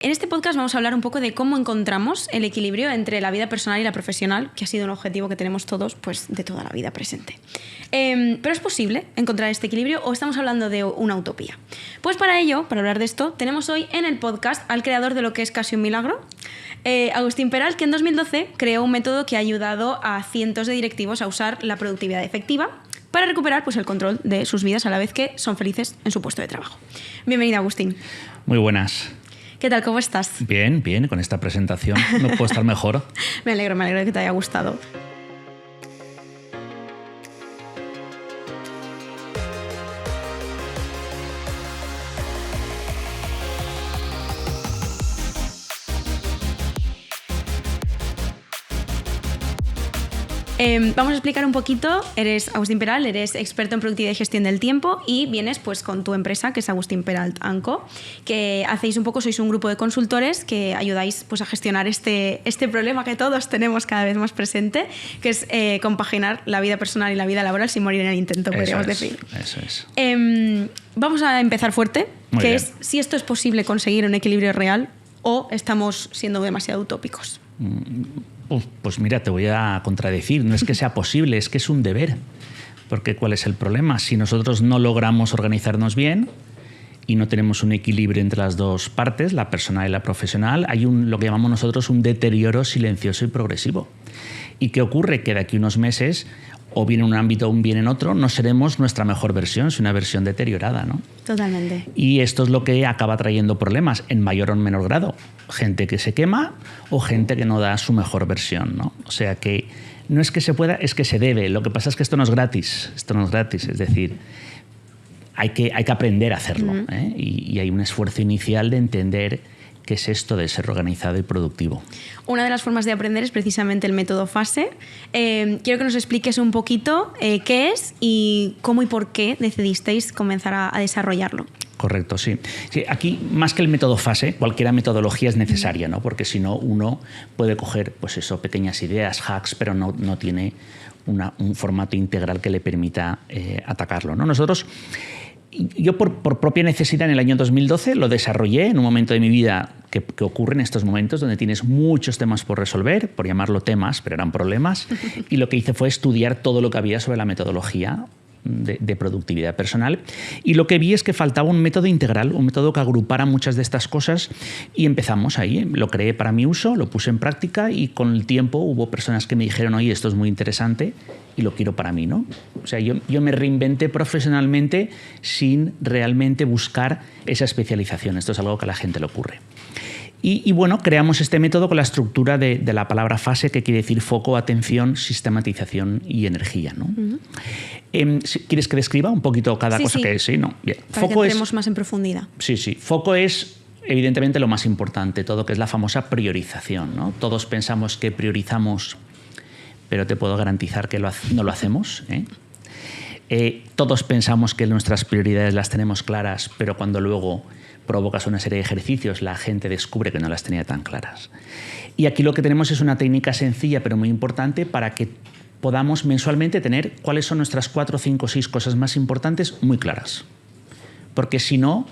En este podcast vamos a hablar un poco de cómo encontramos el equilibrio entre la vida personal y la profesional, que ha sido un objetivo que tenemos todos pues, de toda la vida presente. Pero ¿es posible encontrar este equilibrio o estamos hablando de una utopía? Pues para ello, para hablar de esto, tenemos hoy en el podcast al creador de lo que es casi un milagro, Agustín Peral, que en 2012 creó un método que ha ayudado a cientos de directivos a usar la productividad efectiva para recuperar pues, el control de sus vidas a la vez que son felices en su puesto de trabajo. Bienvenido, Agustín. Muy buenas. ¿Qué tal? ¿Cómo estás? Bien, bien, con esta presentación no puedo estar mejor. Me alegro de que te haya gustado. Vamos a explicar un poquito. Eres Agustín Peral, eres experto en productividad y gestión del tiempo y vienes pues, con tu empresa, que es Agustín Peral & Co, que hacéis un poco, sois un grupo de consultores que ayudáis pues, a gestionar este problema que todos tenemos cada vez más presente, que es compaginar la vida personal y la vida laboral sin morir en el intento, podríamos decir. Eso es. Vamos a empezar fuerte, Muy que bien. es si esto es posible conseguir un equilibrio real o estamos siendo demasiado utópicos. Pues mira, te voy a contradecir. No es que sea posible, es que es un deber. Porque ¿cuál es el problema? Si nosotros no logramos organizarnos bien y no tenemos un equilibrio entre las dos partes, la personal y la profesional, hay lo que llamamos nosotros un deterioro silencioso y progresivo. ¿Y qué ocurre? Que de aquí a unos meses, o bien en un ámbito o bien en otro, no seremos nuestra mejor versión, sino una versión deteriorada, ¿no? Totalmente. Y esto es lo que acaba trayendo problemas en mayor o menor grado. Gente que se quema o gente que no da su mejor versión, ¿no? O sea que no es que se pueda, es que se debe. Lo que pasa es que esto no es gratis. Esto no es gratis. Es decir, hay que aprender a hacerlo. ¿Eh? Y hay un esfuerzo inicial de entender qué es esto de ser organizado y productivo. Una de las formas de aprender es precisamente el método FASE. Quiero que nos expliques un poquito qué es y cómo y por qué decidisteis comenzar a desarrollarlo. Correcto, sí. Sí. Aquí, más que el método FASE, cualquier metodología es necesaria, ¿no? Porque si no, uno puede coger pues eso, pequeñas ideas, hacks, pero no tiene un formato integral que le permita atacarlo, ¿no? Yo por propia necesidad en el año 2012 lo desarrollé en un momento de mi vida que ocurre en estos momentos donde tienes muchos temas por resolver, por llamarlo temas, pero eran problemas, y lo que hice fue estudiar todo lo que había sobre la metodología de productividad personal, y lo que vi es que faltaba un método integral, un método que agrupara muchas de estas cosas, y empezamos ahí. Lo creé para mi uso, lo puse en práctica y con el tiempo hubo personas que me dijeron, oye, esto es muy interesante y lo quiero para mí, ¿no? O sea, yo me reinventé profesionalmente sin realmente buscar esa especialización. Esto es algo que a la gente le ocurre. Y bueno, creamos este método con la estructura de la palabra FASE, que quiere decir foco, atención, sistematización y energía, ¿no? ¿Quieres que describa un poquito cada cosa que es? Sí, ¿no? Bien. Para que entremos más en profundidad. Sí. Foco es evidentemente lo más importante, todo, que es la famosa priorización, ¿no? Todos pensamos que priorizamos, pero te puedo garantizar que no lo hacemos, ¿eh? Todos pensamos que nuestras prioridades las tenemos claras, pero cuando luego provocas una serie de ejercicios, la gente descubre que no las tenía tan claras. Y aquí lo que tenemos es una técnica sencilla pero muy importante para que podamos mensualmente tener cuáles son nuestras 4, 5, 6 cosas más importantes muy claras. Porque si no,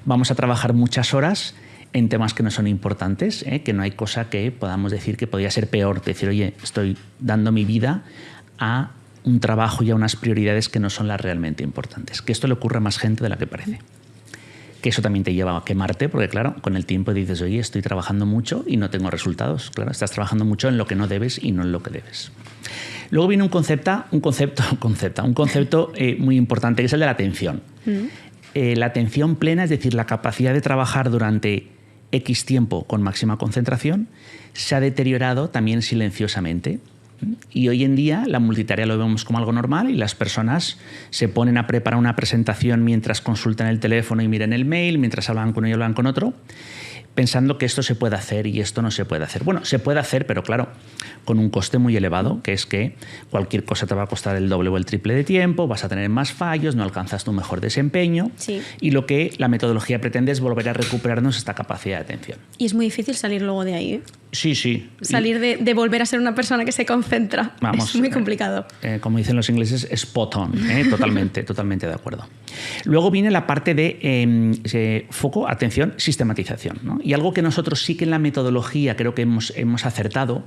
vamos a trabajar muchas horas en temas que no son importantes, que no hay cosa que podamos decir que podría ser peor. Decir, oye, estoy dando mi vida a un trabajo y a unas prioridades que no son las realmente importantes. Que esto le ocurre a más gente de la que parece. Que eso también te lleva a quemarte, porque claro, con el tiempo dices, oye, estoy trabajando mucho y no tengo resultados. Claro, estás trabajando mucho en lo que no debes y no en lo que debes. Luego viene un concepto muy importante, que es el de la atención. La atención plena, es decir, la capacidad de trabajar durante X tiempo con máxima concentración, se ha deteriorado también silenciosamente. Y hoy en día la multitarea lo vemos como algo normal y las personas se ponen a preparar una presentación mientras consultan el teléfono y miran el mail, mientras hablan con uno y hablan con otro, pensando que esto se puede hacer y esto no se puede hacer. Bueno, se puede hacer, pero claro, con un coste muy elevado, que es que cualquier cosa te va a costar el doble o el triple de tiempo, vas a tener más fallos, no alcanzas tu mejor desempeño. Sí. Y lo que la metodología pretende es volver a recuperarnos esta capacidad de atención. Y es muy difícil salir luego de ahí, ¿eh? Sí. Salir de volver a ser una persona que se concentra. Vamos, es muy complicado. Como dicen los ingleses, spot on, totalmente de acuerdo. Luego viene la parte de foco, atención, sistematización, ¿no? Y algo que nosotros sí que en la metodología creo que hemos acertado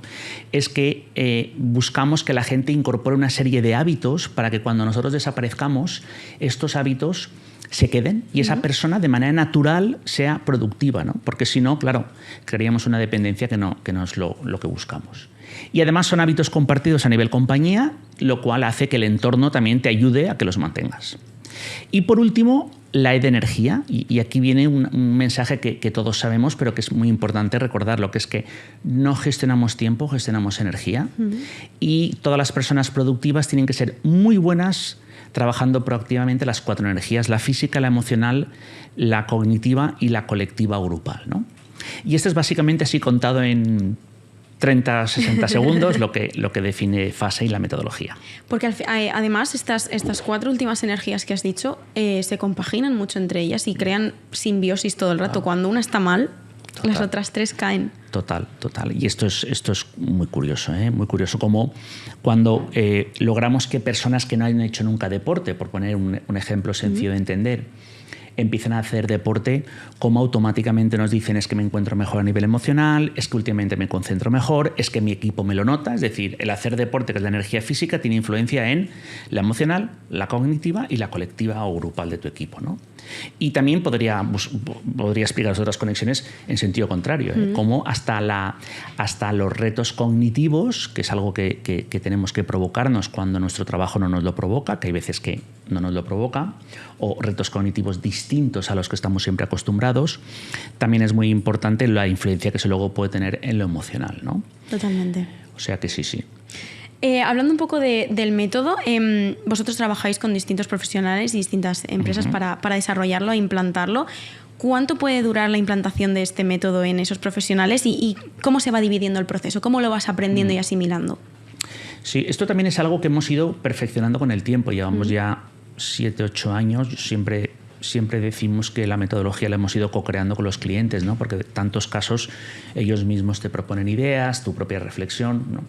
es que buscamos que la gente incorpore una serie de hábitos para que cuando nosotros desaparezcamos, estos hábitos se queden y esa persona de manera natural sea productiva, ¿no? Porque si no, claro, crearíamos una dependencia que no es lo que buscamos. Y además son hábitos compartidos a nivel compañía, lo cual hace que el entorno también te ayude a que los mantengas. Y por último, la E de energía. Y aquí viene un mensaje que todos sabemos, pero que es muy importante recordarlo, que es que no gestionamos tiempo, gestionamos energía. Y todas las personas productivas tienen que ser muy buenas trabajando proactivamente las 4 energías: la física, la emocional, la cognitiva y la colectiva o grupal, ¿no? Y esto es básicamente así contado en 30, 60 segundos lo que define FASE y la metodología. Porque además estas 4 últimas energías que has dicho se compaginan mucho entre ellas y crean simbiosis todo el rato. Cuando una está mal, las otras 3 caen. Total. Y esto es muy curioso, ¿eh? Muy curioso como cuando logramos que personas que no han hecho nunca deporte, por poner un ejemplo sencillo de entender, empiezan a hacer deporte, como automáticamente nos dicen: es que me encuentro mejor a nivel emocional, es que últimamente me concentro mejor, es que mi equipo me lo nota. Es decir, el hacer deporte, que es la energía física, tiene influencia en la emocional, la cognitiva y la colectiva o grupal de tu equipo, ¿no? Y también podría explicar las otras conexiones en sentido contrario, ¿eh? Como hasta los retos cognitivos, que es algo que tenemos que provocarnos cuando nuestro trabajo no nos lo provoca, que hay veces que no nos lo provoca, o retos cognitivos distintos a los que estamos siempre acostumbrados. También es muy importante la influencia que eso luego puede tener en lo emocional, ¿no? Totalmente. O sea que sí. Hablando un poco del método, vosotros trabajáis con distintos profesionales y distintas empresas para desarrollarlo e implantarlo. ¿Cuánto puede durar la implantación de este método en esos profesionales y cómo se va dividiendo el proceso? ¿Cómo lo vas aprendiendo y asimilando? Sí, esto también es algo que hemos ido perfeccionando con el tiempo. Llevamos ya 7, 8 años. Siempre decimos que la metodología la hemos ido co-creando con los clientes, ¿no? Porque en tantos casos ellos mismos te proponen ideas, tu propia reflexión, ¿no?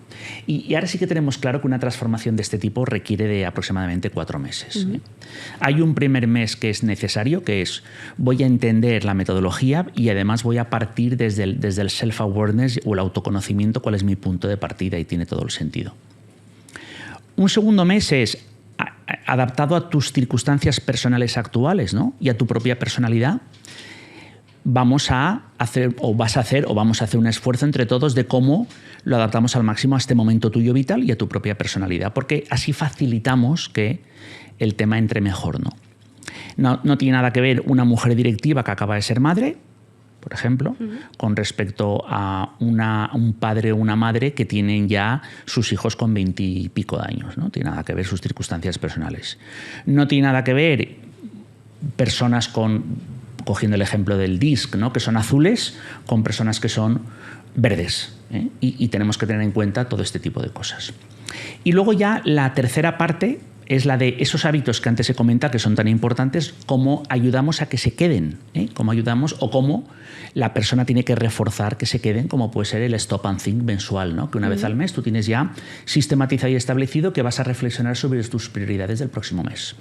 Y ahora sí que tenemos claro que una transformación de este tipo requiere de aproximadamente 4 meses. ¿Eh? Hay un primer mes que es necesario, que es: voy a entender la metodología y además voy a partir desde el self-awareness o el autoconocimiento, cuál es mi punto de partida, y tiene todo el sentido. Un segundo mes es adaptado a tus circunstancias personales actuales, ¿no? Y a tu propia personalidad. Vamos a hacer un esfuerzo entre todos de cómo lo adaptamos al máximo a este momento tuyo vital y a tu propia personalidad, porque así facilitamos que el tema entre mejor, ¿no? No tiene nada que ver una mujer directiva que acaba de ser madre, por ejemplo, con respecto a un padre o una madre que tienen ya sus hijos con 20 y pico de años. No tiene nada que ver sus circunstancias personales. No tiene nada que ver personas cogiendo el ejemplo del DISC, ¿no? Que son azules, con personas que son verdes, ¿eh? Y tenemos que tener en cuenta todo este tipo de cosas. Y luego ya la tercera parte es la de esos hábitos que antes se comenta que son tan importantes, cómo ayudamos a que se queden, ¿eh? Cómo ayudamos o cómo la persona tiene que reforzar que se queden, como puede ser el stop and think mensual, ¿no? Que una vez al mes tú tienes ya sistematizado y establecido que vas a reflexionar sobre tus prioridades del próximo mes.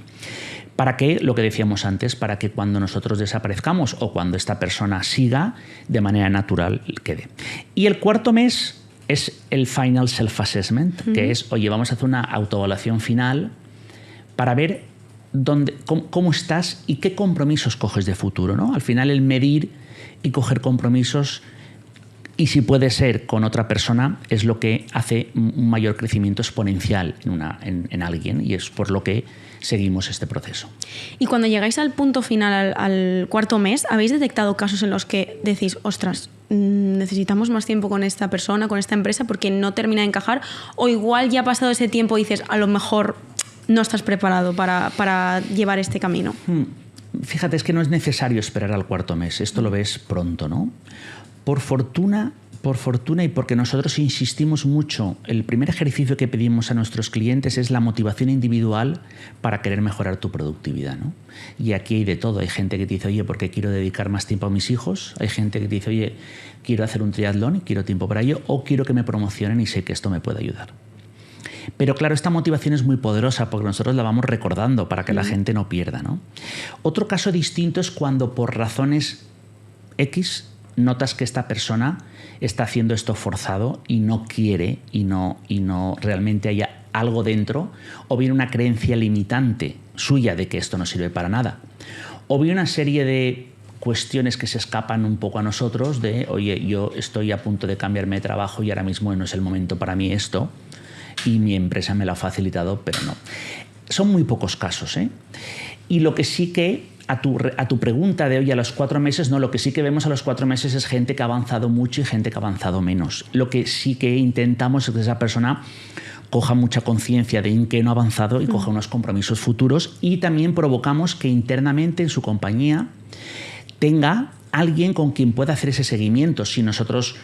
¿Para qué? Lo que decíamos antes, para que cuando nosotros desaparezcamos o cuando esta persona siga, de manera natural quede. Y el cuarto mes es el final self-assessment, que es: oye, vamos a hacer una autoevaluación final para ver cómo estás y qué compromisos coges de futuro, ¿no? Al final, el medir y coger compromisos, y si puede ser con otra persona, es lo que hace un mayor crecimiento exponencial en alguien, y es por lo que seguimos este proceso. Y cuando llegáis al punto final, al cuarto mes, ¿habéis detectado casos en los que decís: ostras, necesitamos más tiempo con esta persona, con esta empresa, porque no termina de encajar? O igual ya ha pasado ese tiempo y dices: a lo mejor no estás preparado para llevar este camino. Fíjate, es que no es necesario esperar al cuarto mes. Esto lo ves pronto, ¿no? Por fortuna y porque nosotros insistimos mucho, el primer ejercicio que pedimos a nuestros clientes es la motivación individual para querer mejorar tu productividad, ¿no? Y aquí hay de todo. Hay gente que te dice: oye, porque quiero dedicar más tiempo a mis hijos. Hay gente que te dice: oye, quiero hacer un triatlón y quiero tiempo para ello, o quiero que me promocionen y sé que esto me puede ayudar. Pero claro, esta motivación es muy poderosa porque nosotros la vamos recordando para que la gente no pierda, ¿no? Otro caso distinto es cuando por razones X notas que esta persona está haciendo esto forzado y no quiere y no realmente haya algo dentro, o bien una creencia limitante suya de que esto no sirve para nada, o bien una serie de cuestiones que se escapan un poco a nosotros de, oye, yo estoy a punto de cambiarme de trabajo y ahora mismo no es el momento para mí esto y mi empresa me lo ha facilitado, pero no. Son muy pocos casos, ¿eh? Y lo que sí que, a tu pregunta de, oye, a los 4 meses, no, lo que sí que vemos a los 4 meses es gente que ha avanzado mucho y gente que ha avanzado menos. Lo que sí que intentamos es que esa persona coja mucha conciencia de en qué no ha avanzado y coja unos compromisos futuros, y también provocamos que internamente en su compañía tenga alguien con quien pueda hacer ese seguimiento si nosotros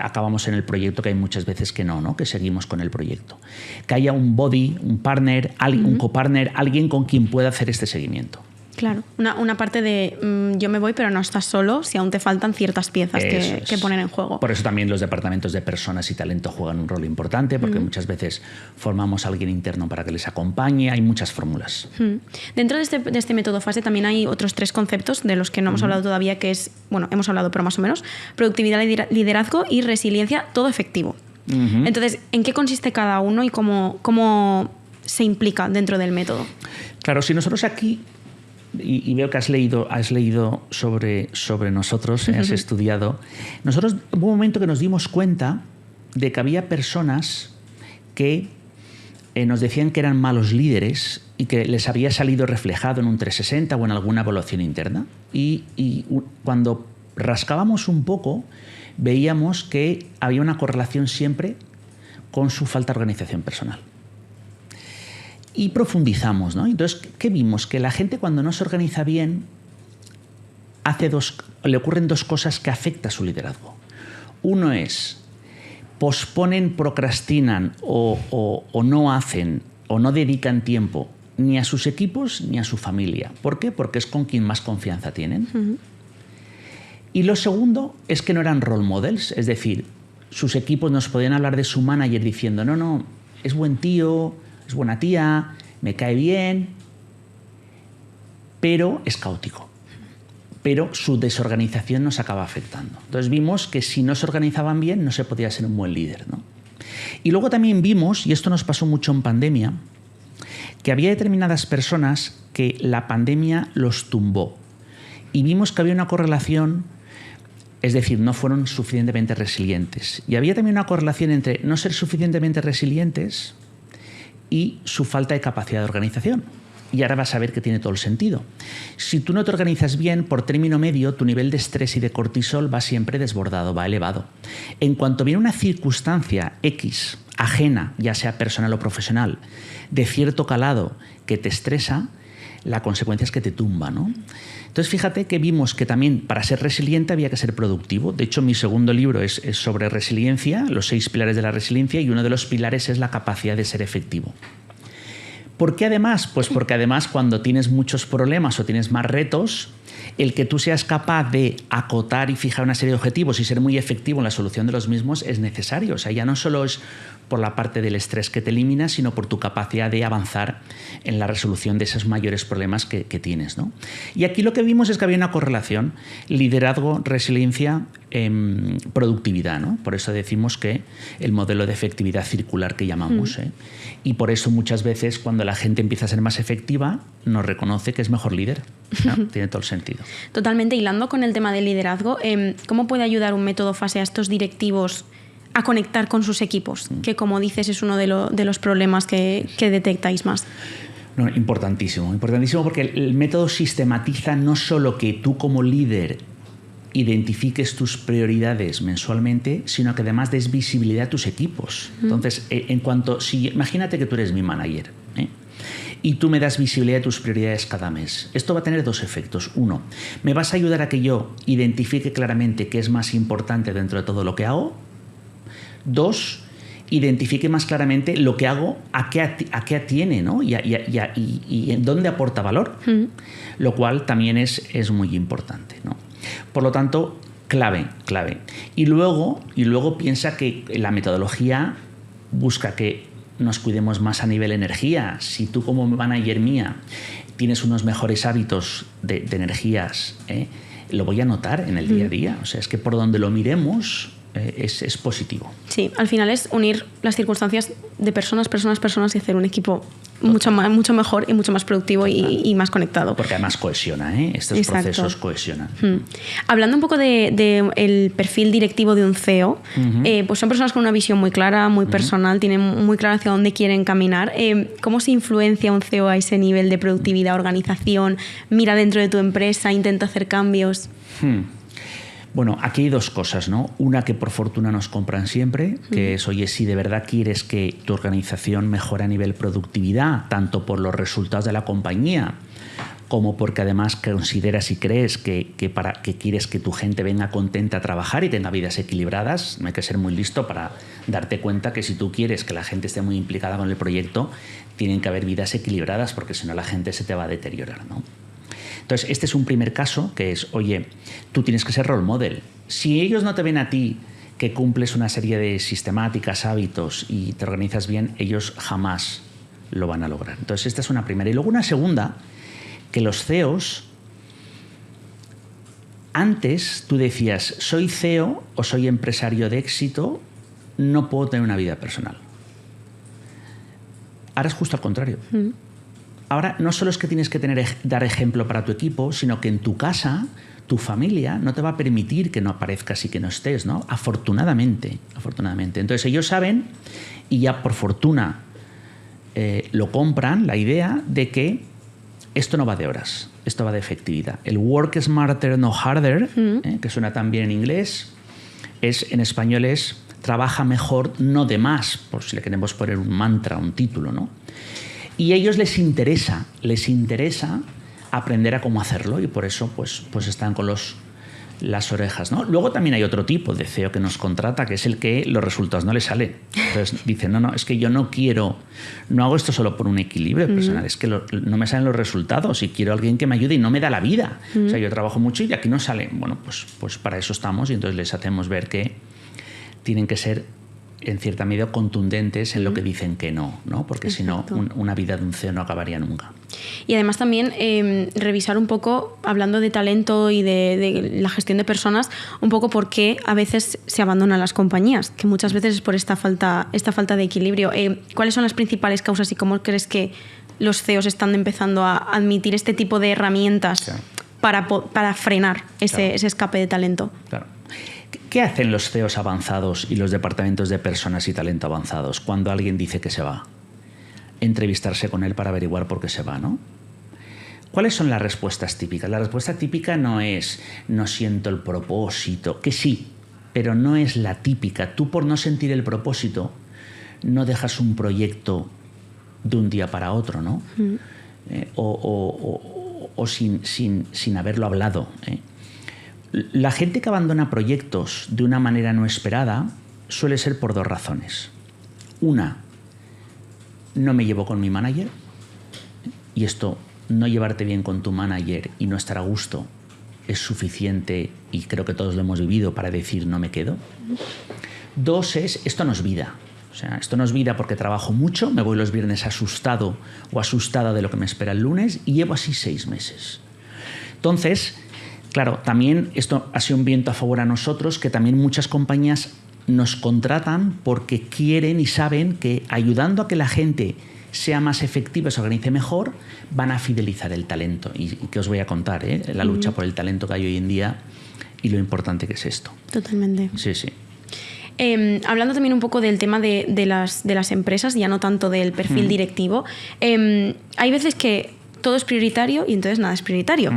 acabamos en el proyecto, que hay muchas veces que no, que seguimos con el proyecto. Que haya un body, un partner, un copartner, alguien con quien pueda hacer este seguimiento. Claro, una parte de yo me voy pero no estás solo si aún te faltan ciertas piezas que poner en juego. Por eso también los departamentos de personas y talento juegan un rol importante, porque muchas veces formamos a alguien interno para que les acompañe, hay muchas fórmulas. Dentro de este método FASE también hay otros 3 conceptos de los que no hemos hablado todavía, que es, bueno, hemos hablado pero más o menos, productividad, liderazgo y resiliencia, todo efectivo. Entonces, ¿en qué consiste cada uno y cómo se implica dentro del método? Claro, si nosotros aquí... Y veo que has leído sobre nosotros, has estudiado. Nosotros hubo un momento que nos dimos cuenta de que había personas que nos decían que eran malos líderes y que les había salido reflejado en un 360 o en alguna evaluación interna. Y cuando rascábamos un poco, veíamos que había una correlación siempre con su falta de organización personal. Y profundizamos, ¿no? Entonces, ¿qué vimos? Que la gente cuando no se organiza bien le ocurren 2 cosas que afectan a su liderazgo. Uno es, posponen, procrastinan o no hacen o no dedican tiempo ni a sus equipos ni a su familia. ¿Por qué? Porque es con quien más confianza tienen. Y lo segundo es que no eran role models, es decir, sus equipos nos podían hablar de su manager diciendo, no, es buen tío, es buena tía, me cae bien, pero es caótico. Pero su desorganización nos acaba afectando. Entonces vimos que si no se organizaban bien no se podía ser un buen líder, ¿no? Y luego también vimos, y esto nos pasó mucho en pandemia, que había determinadas personas que la pandemia los tumbó. Y vimos que había una correlación, es decir, no fueron suficientemente resilientes. Y había también una correlación entre no ser suficientemente resilientes y su falta de capacidad de organización. Y ahora vas a ver que tiene todo el sentido. Si tú no te organizas bien, por término medio, tu nivel de estrés y de cortisol va siempre desbordado, va elevado. En cuanto viene una circunstancia X, ajena, ya sea personal o profesional, de cierto calado que te estresa, la consecuencia es que te tumba, ¿no? Entonces, fíjate que vimos que también para ser resiliente había que ser productivo. De hecho, mi segundo libro es sobre resiliencia, los 6 pilares de la resiliencia, y uno de los pilares es la capacidad de ser efectivo. ¿Por qué además? Pues porque además cuando tienes muchos problemas o tienes más retos, el que tú seas capaz de acotar y fijar una serie de objetivos y ser muy efectivo en la solución de los mismos es necesario. O sea, ya no solo es por la parte del estrés que te elimina, sino por tu capacidad de avanzar en la resolución de esos mayores problemas que tienes, ¿no? Y aquí lo que vimos es que había una correlación, liderazgo, resiliencia, productividad, ¿no? Por eso decimos que el modelo de efectividad circular que llamamos, y por eso muchas veces cuando la gente empieza a ser más efectiva, nos reconoce que es mejor líder, ¿no? Tiene todo el sentido. Totalmente. Hilando con el tema del liderazgo, ¿cómo puede ayudar un método FASE a estos directivos a conectar con sus equipos? Que, como dices, es uno de los problemas que detectáis más. No, importantísimo porque el método sistematiza no solo que tú como líder identifiques tus prioridades mensualmente, sino que además des visibilidad a tus equipos. Entonces, imagínate que tú eres mi manager, y tú me das visibilidad de tus prioridades cada mes. Esto va a tener 2 efectos. 1, me vas a ayudar a que yo identifique claramente qué es más importante dentro de todo lo que hago. 2, identifique más claramente lo que hago, a qué atiene, ¿no? y en dónde aporta valor, lo cual también es muy importante, ¿no? Por lo tanto, clave. Y luego piensa que la metodología busca que nos cuidemos más a nivel energía, si tú como manager mía tienes unos mejores hábitos de energías, lo voy a notar en el día a día. O sea, es que por donde lo miremos es positivo. Sí, al final es unir las circunstancias de personas y hacer un equipo mucho mejor y mucho más productivo y más conectado. Porque además cohesiona, estos procesos cohesionan. Hablando un poco del perfil directivo de un CEO, pues son personas con una visión muy clara, muy personal, tienen muy claro hacia dónde quieren caminar. ¿Cómo se influencia un CEO a ese nivel de productividad, organización? Mira dentro de tu empresa, intenta hacer cambios. Bueno, aquí hay dos cosas, ¿no? Una que por fortuna nos compran siempre, que es, oye, si de verdad quieres que tu organización mejore a nivel productividad, tanto por los resultados de la compañía, como porque además consideras y crees que quieres que tu gente venga contenta a trabajar y tenga vidas equilibradas, no hay que ser muy listo para darte cuenta que si tú quieres que la gente esté muy implicada con el proyecto, tienen que haber vidas equilibradas, porque si no la gente se te va a deteriorar, ¿no? Entonces, este es un primer caso que es, oye, tú tienes que ser role model. Si ellos no te ven a ti que cumples una serie de sistemáticas, hábitos y te organizas bien, ellos jamás lo van a lograr. Entonces, esta es una primera. Y luego una segunda, que los CEOs, antes tú decías, soy CEO o soy empresario de éxito, no puedo tener una vida personal. Ahora es justo al contrario. Ahora no solo es que tienes que dar ejemplo para tu equipo, sino que en tu casa, tu familia no te va a permitir que no aparezcas y que no estés, ¿no? Afortunadamente. Entonces ellos saben, y ya por fortuna lo compran, la idea de que esto no va de horas, esto va de efectividad. El work smarter, no harder, que suena tan bien en inglés, en español es trabaja mejor, no de más, por si le queremos poner un mantra, un título, ¿no? Y a ellos les interesa aprender a cómo hacerlo, y por eso pues están con las orejas, ¿no? Luego también hay otro tipo de CEO que nos contrata, que es el que los resultados no le salen. Entonces dicen, no, es que yo no hago esto solo por un equilibrio personal, es que no me salen los resultados y quiero a alguien que me ayude y no me da la vida. O sea, yo trabajo mucho y aquí no sale. Bueno, pues para eso estamos, y entonces les hacemos ver que tienen que ser en cierta medida contundentes en lo que dicen que no, porque si no, una vida de un CEO no acabaría nunca. Y además también revisar un poco, hablando de talento y de la gestión de personas, un poco por qué a veces se abandonan las compañías, que muchas veces es por esta falta de equilibrio. ¿Cuáles son las principales causas y cómo crees que los CEOs están empezando a admitir este tipo de herramientas para frenar ese escape de talento? Claro. ¿Qué hacen los CEOs avanzados y los departamentos de personas y talento avanzados cuando alguien dice que se va? Entrevistarse con él para averiguar por qué se va, ¿no? ¿Cuáles son las respuestas típicas? La respuesta típica no es no siento el propósito, que sí, pero no es la típica. Tú, por no sentir el propósito, no dejas un proyecto de un día para otro, ¿no? O sin haberlo hablado, La gente que abandona proyectos de una manera no esperada suele ser por dos razones. Una, no me llevo con mi manager, y esto, no llevarte bien con tu manager y no estar a gusto, es suficiente, y creo que todos lo hemos vivido, para decir no me quedo. Dos es, esto no es vida. O sea, esto no es vida porque trabajo mucho, me voy los viernes asustado o asustada de lo que me espera el lunes y llevo así 6 meses. Entonces, claro, también esto ha sido un viento a favor a nosotros, que también muchas compañías nos contratan porque quieren y saben que ayudando a que la gente sea más efectiva, se organice mejor, van a fidelizar el talento. Y que os voy a contar, la lucha por el talento que hay hoy en día y lo importante que es esto. Totalmente. Sí, sí. Hablando también un poco del tema de las empresas, ya no tanto del perfil directivo, hay veces que todo es prioritario y entonces nada es prioritario.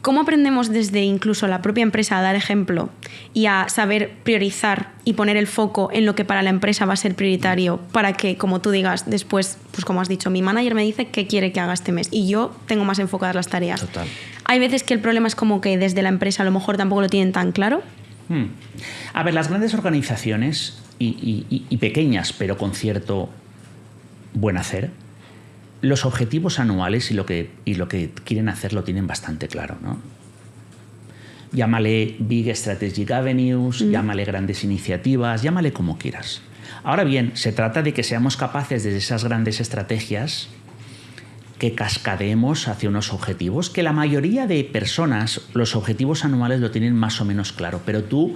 ¿Cómo aprendemos desde incluso la propia empresa a dar ejemplo y a saber priorizar y poner el foco en lo que para la empresa va a ser prioritario para que, como tú digas, después, pues como has dicho, mi manager me dice qué quiere que haga este mes y yo tengo más enfocadas las tareas? Total. Hay veces que el problema es como que desde la empresa a lo mejor tampoco lo tienen tan claro. A ver, las grandes organizaciones y pequeñas, pero con cierto buen hacer, los objetivos anuales y lo que quieren hacer lo tienen bastante claro, ¿no? Llámale Big Strategic Avenues, llámale grandes iniciativas, llámale como quieras. Ahora bien, se trata de que seamos capaces desde esas grandes estrategias que cascadeemos hacia unos objetivos, que la mayoría de personas los objetivos anuales lo tienen más o menos claro, pero tú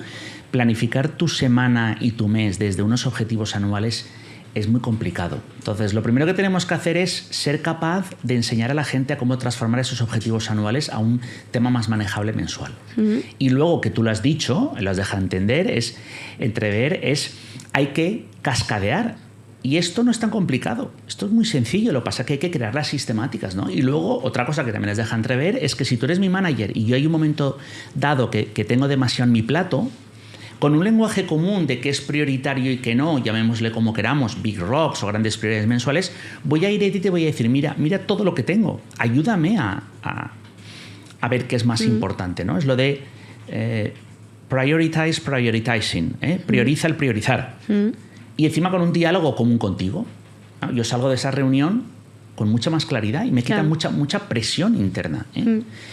planificar tu semana y tu mes desde unos objetivos anuales es muy complicado. Entonces, lo primero que tenemos que hacer es ser capaz de enseñar a la gente a cómo transformar esos objetivos anuales a un tema más manejable mensual. Y luego, que tú lo has dicho, lo has dejado entender, es entrever, hay que cascadear. Y esto no es tan complicado, esto es muy sencillo, lo que pasa es que hay que crear las sistemáticas, ¿no? Y luego, otra cosa que también les deja entrever es que si tú eres mi manager y yo hay un momento dado que tengo demasiado en mi plato, con un lenguaje común de qué es prioritario y qué no, llamémosle como queramos, big rocks o grandes prioridades mensuales, voy a ir y te voy a decir, mira todo lo que tengo, ayúdame a ver qué es más importante, ¿no? Es lo de prioritizing, prioriza el priorizar. Y encima con un diálogo común contigo. Yo salgo de esa reunión con mucha más claridad y me quita mucha presión interna.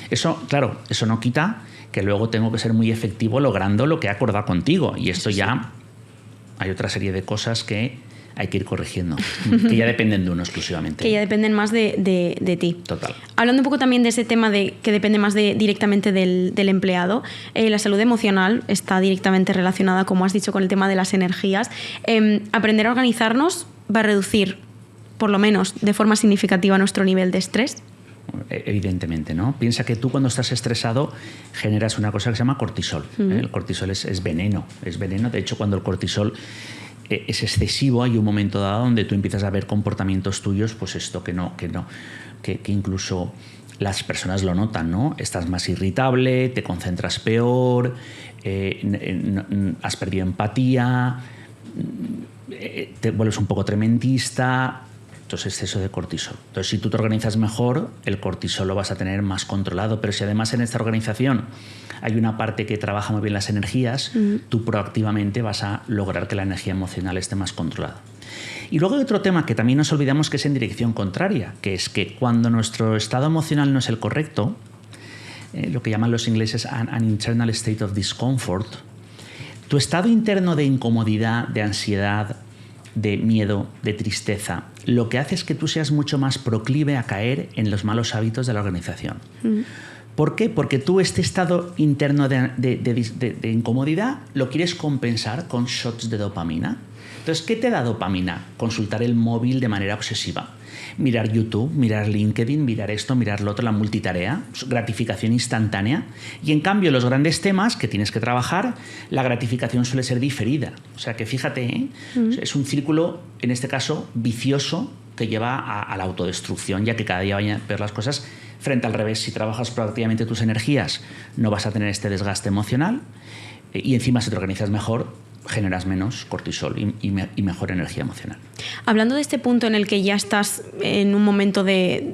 Eso, claro, eso no quita que luego tengo que ser muy efectivo logrando lo que he acordado contigo. Y esto ya hay otra serie de cosas que hay que ir corrigiendo, que ya dependen de uno exclusivamente. Que ya dependen más de ti. Total. Hablando un poco también de ese tema de que depende más directamente del empleado, la salud emocional está directamente relacionada, como has dicho, con el tema de las energías. Aprender a organizarnos va a reducir, por lo menos de forma significativa, nuestro nivel de estrés. Evidentemente, ¿no? Piensa que tú cuando estás estresado generas una cosa que se llama cortisol. El cortisol es veneno, es veneno. De hecho, cuando el cortisol es excesivo, hay un momento dado donde tú empiezas a ver comportamientos tuyos, pues esto que incluso las personas lo notan, ¿no? Estás más irritable, te concentras peor, has perdido empatía, te vuelves un poco tremendista. Entonces, exceso de cortisol. Entonces, si tú te organizas mejor, el cortisol lo vas a tener más controlado. Pero si además en esta organización hay una parte que trabaja muy bien las energías, tú proactivamente vas a lograr que la energía emocional esté más controlada. Y luego hay otro tema que también nos olvidamos, que es en dirección contraria, que es que cuando nuestro estado emocional no es el correcto, lo que llaman los ingleses an internal state of discomfort, tu estado interno de incomodidad, de ansiedad, de miedo, de tristeza, lo que hace es que tú seas mucho más proclive a caer en los malos hábitos de la organización. ¿Por qué? Porque tú este estado interno de incomodidad lo quieres compensar con shots de dopamina. Entonces, ¿qué te da dopamina? Consultar el móvil de manera obsesiva. Mirar YouTube, mirar LinkedIn, mirar esto, mirar lo otro, la multitarea, gratificación instantánea. Y en cambio, los grandes temas que tienes que trabajar, la gratificación suele ser diferida. O sea que fíjate, es un círculo, en este caso, vicioso, que lleva a la autodestrucción, ya que cada día vayan a ver las cosas. Frente al revés, si trabajas proactivamente tus energías, no vas a tener este desgaste emocional y encima si te organizas mejor, generas menos cortisol y mejor energía emocional. Hablando de este punto en el que ya estás en un momento de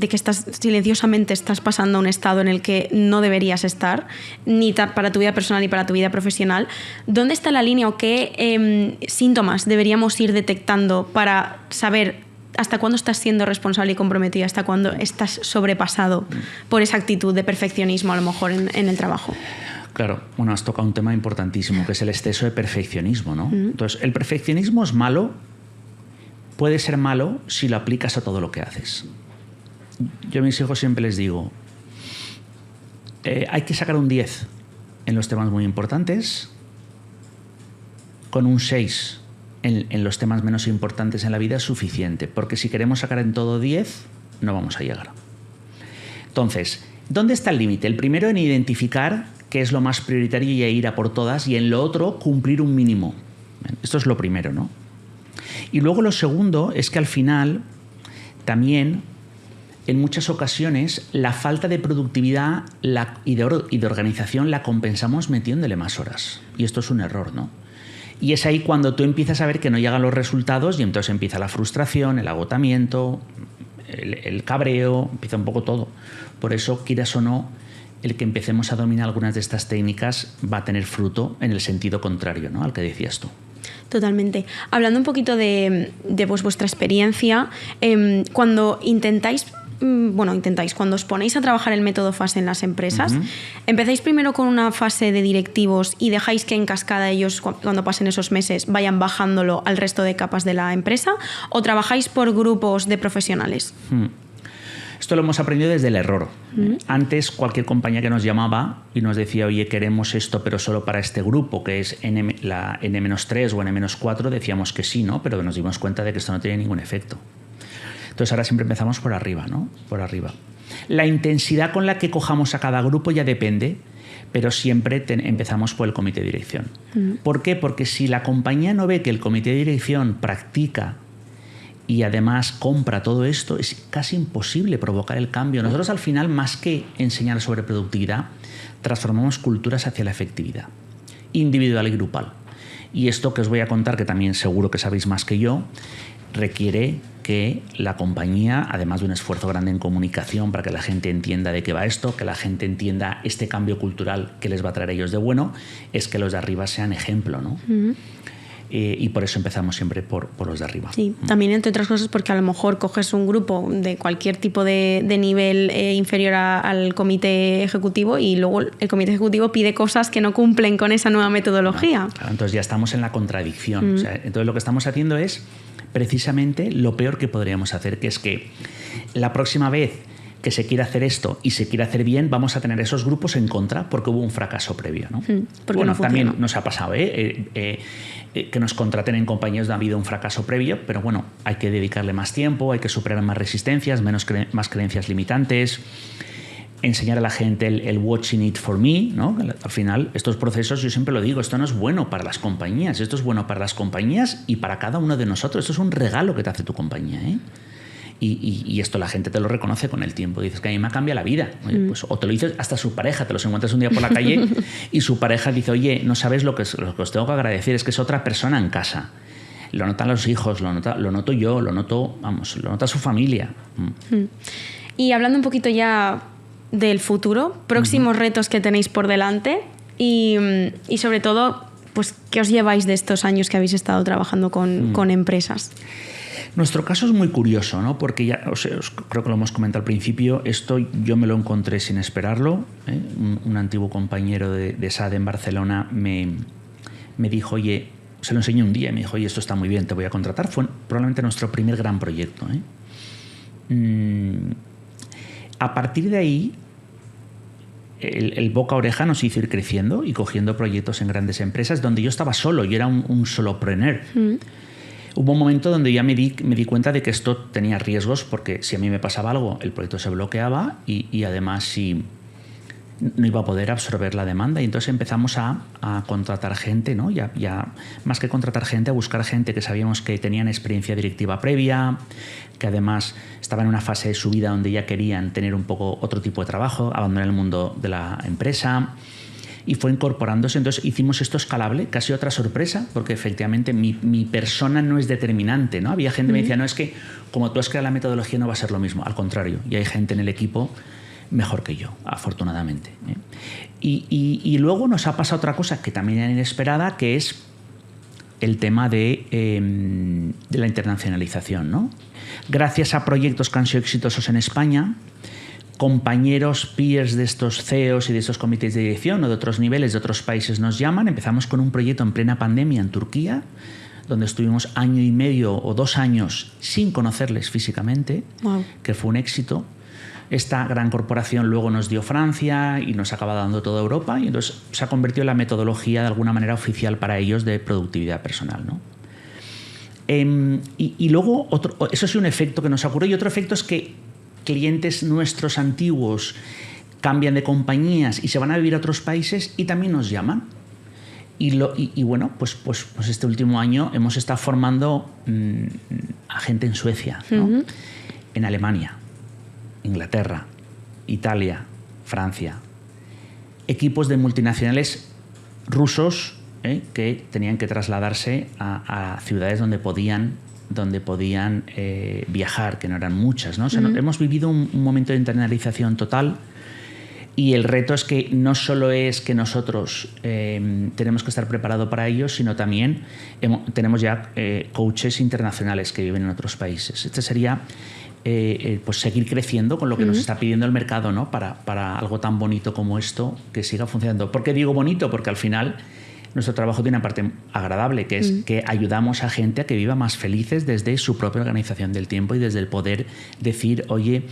que estás silenciosamente estás pasando a un estado en el que no deberías estar, ni para tu vida personal ni para tu vida profesional, ¿dónde está la línea o qué síntomas deberíamos ir detectando para saber hasta cuándo estás siendo responsable y comprometido, hasta cuándo estás sobrepasado por esa actitud de perfeccionismo a lo mejor en el trabajo? Claro, bueno, has tocado un tema importantísimo, que es el exceso de perfeccionismo, ¿no? Entonces, el perfeccionismo es malo, puede ser malo si lo aplicas a todo lo que haces. Yo a mis hijos siempre les digo, hay que sacar un 10 en los temas muy importantes, con un 6 en los temas menos importantes en la vida es suficiente, porque si queremos sacar en todo 10, no vamos a llegar. Entonces, ¿dónde está el límite? El primero en identificar qué es lo más prioritario y ir a por todas, y en lo otro cumplir un mínimo. Esto es lo primero, ¿no? Y luego lo segundo es que al final también en muchas ocasiones la falta de productividad y de organización la compensamos metiéndole más horas. Y esto es un error, ¿no? Y es ahí cuando tú empiezas a ver que no llegan los resultados y entonces empieza la frustración, el agotamiento, el cabreo, empieza un poco todo. Por eso, quieras o no, el que empecemos a dominar algunas de estas técnicas va a tener fruto en el sentido contrario, ¿no?, al que decías tú. Totalmente. Hablando un poquito de vuestra experiencia, cuando intentáis cuando os ponéis a trabajar el método FASE en las empresas, ¿empezáis primero con una fase de directivos y dejáis que en cascada ellos, cuando pasen esos meses, vayan bajándolo al resto de capas de la empresa? ¿O trabajáis por grupos de profesionales? Esto lo hemos aprendido desde el error. Antes, cualquier compañía que nos llamaba y nos decía, oye, queremos esto, pero solo para este grupo, que es la N-3 o N-4, decíamos que sí, ¿no? Pero nos dimos cuenta de que esto no tenía ningún efecto. Entonces ahora siempre empezamos por arriba, ¿no? Por arriba. La intensidad con la que cojamos a cada grupo ya depende, pero siempre empezamos por el comité de dirección. ¿Por qué? Porque si la compañía no ve que el comité de dirección practica y además compra todo esto, es casi imposible provocar el cambio. Nosotros al final, más que enseñar sobre productividad, transformamos culturas hacia la efectividad, individual y grupal. Y esto que os voy a contar, que también seguro que sabéis más que yo, requiere que la compañía, además de un esfuerzo grande en comunicación para que la gente entienda de qué va esto, que la gente entienda este cambio cultural que les va a traer a ellos de bueno, es que los de arriba sean ejemplo, ¿no? Y por eso empezamos siempre por los de arriba. Sí, también entre otras cosas porque a lo mejor coges un grupo de cualquier tipo de nivel inferior al comité ejecutivo y luego el comité ejecutivo pide cosas que no cumplen con esa nueva metodología. Claro, entonces ya estamos en la contradicción. O sea, entonces lo que estamos haciendo es precisamente lo peor que podríamos hacer, que es que la próxima vez que se quiera hacer esto y se quiere hacer bien, vamos a tener esos grupos en contra porque hubo un fracaso previo, ¿no? Bueno, no también nos ha pasado que nos contraten en compañías donde ha habido un fracaso previo, pero bueno, hay que dedicarle más tiempo, hay que superar más resistencias, más creencias limitantes, enseñar a la gente el watching it for me, ¿no? Al final, estos procesos, yo siempre lo digo, esto no es bueno para las compañías, esto es bueno para las compañías y para cada uno de nosotros. Esto es un regalo que te hace tu compañía, ¿eh? Y esto la gente te lo reconoce con el tiempo. Dices que a mí me cambia la vida. Oye, pues, o te lo dice hasta su pareja, te los encuentras un día por la calle y su pareja dice, oye, no sabes lo que os tengo que agradecer, es que es otra persona en casa. Lo notan los hijos, lo noto yo, lo nota su familia. Y hablando un poquito ya del futuro, próximos retos que tenéis por delante y sobre todo, pues, ¿qué os lleváis de estos años que habéis estado trabajando con empresas? Nuestro caso es muy curioso, ¿no? Porque ya creo que lo hemos comentado al principio, esto yo me lo encontré sin esperarlo. Un antiguo compañero de SAD en Barcelona me dijo, oye, se lo enseñé un día y me dijo, oye, esto está muy bien, te voy a contratar. Fue probablemente nuestro primer gran proyecto. A partir de ahí, el boca a oreja nos hizo ir creciendo y cogiendo proyectos en grandes empresas donde yo estaba solo, yo era un solopreneur. Hubo un momento donde ya me di cuenta de que esto tenía riesgos porque si a mí me pasaba algo, el proyecto se bloqueaba y además si no iba a poder absorber la demanda. Y entonces empezamos a contratar gente, ¿no? Ya más que contratar gente, a buscar gente que sabíamos que tenían experiencia directiva previa, que además estaban en una fase de su vida donde ya querían tener un poco otro tipo de trabajo, abandonar el mundo de la empresa. Y fue incorporándose. Entonces hicimos esto escalable, que ha sido otra sorpresa, porque efectivamente mi persona no es determinante, ¿no? Había gente que me decía, no, es que como tú has creado la metodología no va a ser lo mismo. Al contrario, y hay gente en el equipo mejor que yo, afortunadamente. Y luego nos ha pasado otra cosa que también era inesperada, que es el tema de la internacionalización, ¿no? Gracias a proyectos que han sido exitosos en España, compañeros, peers de estos CEOs y de estos comités de dirección o de otros niveles de otros países nos llaman. Empezamos con un proyecto en plena pandemia en Turquía, donde estuvimos 1 año y medio o 2 años sin conocerles físicamente, que fue un éxito. Esta gran corporación luego nos dio Francia y nos acaba dando toda Europa y entonces se ha convertido en la metodología de alguna manera oficial para ellos de productividad personal, ¿no? Y luego, eso es un efecto que nos ocurre y otro efecto es que clientes nuestros antiguos cambian de compañías y se van a vivir a otros países y también nos llaman. Y bueno, pues este último año hemos estado formando a gente en Suecia, ¿no? En Alemania, Inglaterra, Italia, Francia. Equipos de multinacionales rusos que tenían que trasladarse a ciudades donde podían viajar, que no eran muchas, ¿no? O sea, hemos vivido un momento de internalización total y el reto es que no solo es que nosotros tenemos que estar preparados para ello, sino también tenemos ya coaches internacionales que viven en otros países. Este sería pues seguir creciendo con lo que nos está pidiendo el mercado, ¿no? Para algo tan bonito como esto que siga funcionando. ¿Por qué digo bonito? Porque al final nuestro trabajo tiene una parte agradable, que es que ayudamos a gente a que viva más felices desde su propia organización del tiempo y desde el poder decir, oye,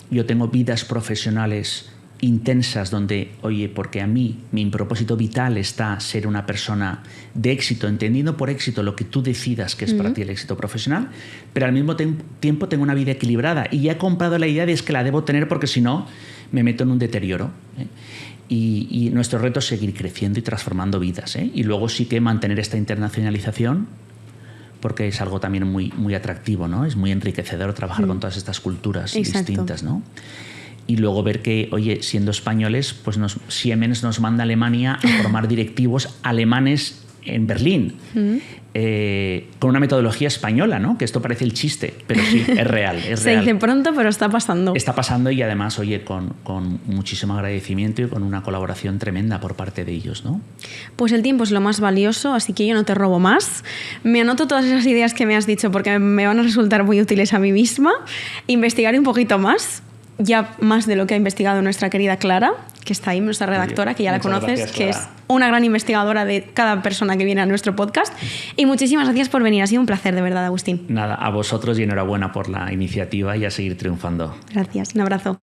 yo tengo vidas profesionales intensas donde, oye, porque a mí mi propósito vital está ser una persona de éxito, entendiendo por éxito lo que tú decidas que es para ti el éxito profesional, pero al mismo tiempo tengo una vida equilibrada y ya he comprado la idea de es que la debo tener porque si no me meto en un deterioro. Y nuestro reto es seguir creciendo y transformando vidas. Y luego sí que mantener esta internacionalización, porque es algo también muy, muy atractivo, ¿no? Es muy enriquecedor trabajar con todas estas culturas distintas, ¿no? Y luego ver que, oye, siendo españoles, pues Siemens nos manda a Alemania a formar directivos alemanes en Berlín, con una metodología española, ¿no? Que esto parece el chiste, pero sí, es real. Se dice pronto, pero está pasando. Está pasando y además, oye, con muchísimo agradecimiento y con una colaboración tremenda por parte de ellos, ¿no? Pues el tiempo es lo más valioso, así que yo no te robo más. Me anoto todas esas ideas que me has dicho porque me van a resultar muy útiles a mí misma. Investigaré un poquito más. Ya más de lo que ha investigado nuestra querida Clara, que está ahí, nuestra redactora, que ya la conoces, gracias, que es una gran investigadora de cada persona que viene a nuestro podcast. Y muchísimas gracias por venir. Ha sido un placer, de verdad, Agustín. Nada, a vosotros y enhorabuena por la iniciativa y a seguir triunfando. Gracias, un abrazo.